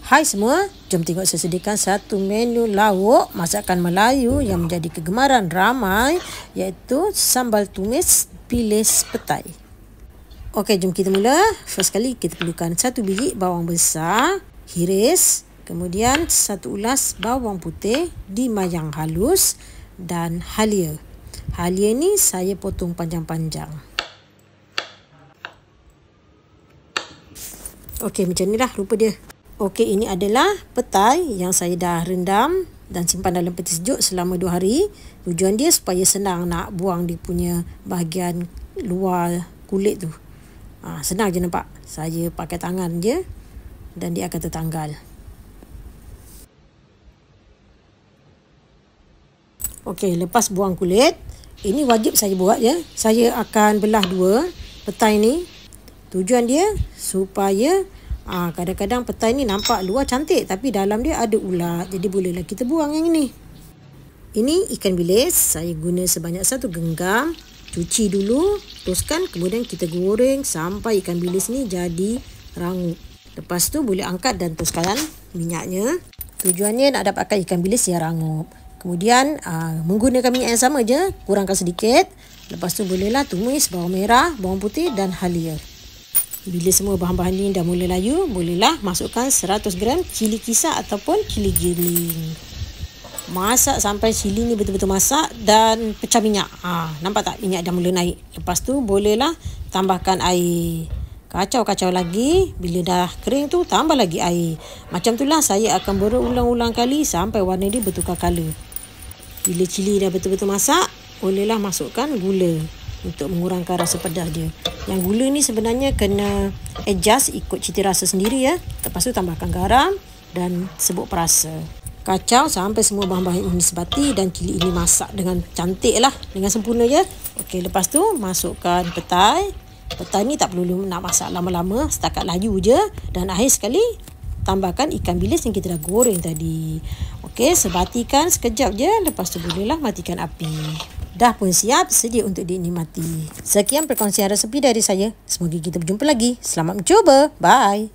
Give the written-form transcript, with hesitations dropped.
Hai semua, jom tengok saya sediakan satu menu lauk masakan Melayu yang menjadi kegemaran ramai, iaitu sambal tumis bilis petai. Okey, jom kita mula. First kali kita perlukan 1 biji bawang besar, hiris, kemudian 1 ulas bawang putih dimayang halus dan halia. Halia ni saya potong panjang-panjang. Okey, macam ni lah rupa dia. Okey, ini adalah petai yang saya dah rendam dan simpan dalam peti sejuk selama 2 hari. Tujuan dia supaya senang nak buang dia punya bahagian luar kulit tu. Senang je nampak. Saya pakai tangan je dan dia akan tertanggal. Okey, lepas buang kulit, ini wajib saya buat ya. Saya akan belah 2 petai ni. Tujuan dia supaya kadang-kadang petai ni nampak luar cantik tapi dalam dia ada ulat. Jadi bolehlah kita buang yang ini. Ini ikan bilis. Saya guna sebanyak 1 genggam. Cuci dulu, teruskan, kemudian kita goreng sampai ikan bilis ni jadi rangup. Lepas tu boleh angkat dan teruskan minyaknya. Tujuannya nak dapatkan ikan bilis yang rangup. Kemudian menggunakan minyak yang sama je, kurangkan sedikit. Lepas tu bolehlah tumis bawang merah, bawang putih dan halia. Bila semua bahan-bahan ini dah mula layu, bolehlah masukkan 100 gram cili kisar ataupun cili giling. Masak sampai cili ni betul-betul masak dan pecah minyak. Nampak tak minyak dah mula naik. Lepas tu bolehlah tambahkan air. Kacau-kacau lagi. Bila dah kering tu tambah lagi air. Macam itulah saya akan berulang-ulang kali sampai warna dia bertukar color. Bila cili dah betul-betul masak, bolehlah masukkan gula untuk mengurangkan rasa pedas dia. Yang gula ni sebenarnya kena adjust ikut cita rasa sendiri ya. Lepas tu tambahkan garam dan serbuk perasa. Kacau sampai semua bahan-bahan ini sebati dan cili ini masak dengan cantik lah, dengan sempurna je. Okey, lepas tu masukkan petai. Petai ni tak perlu nak masak lama-lama, setakat layu je. Dan akhir sekali tambahkan ikan bilis yang kita dah goreng tadi. Okey, sebatikan sekejap je. Lepas tu bolehlah matikan api. Dah pun siap, sedia untuk dinikmati. Sekian perkongsian resepi dari saya. Semoga kita berjumpa lagi. Selamat mencuba. Bye.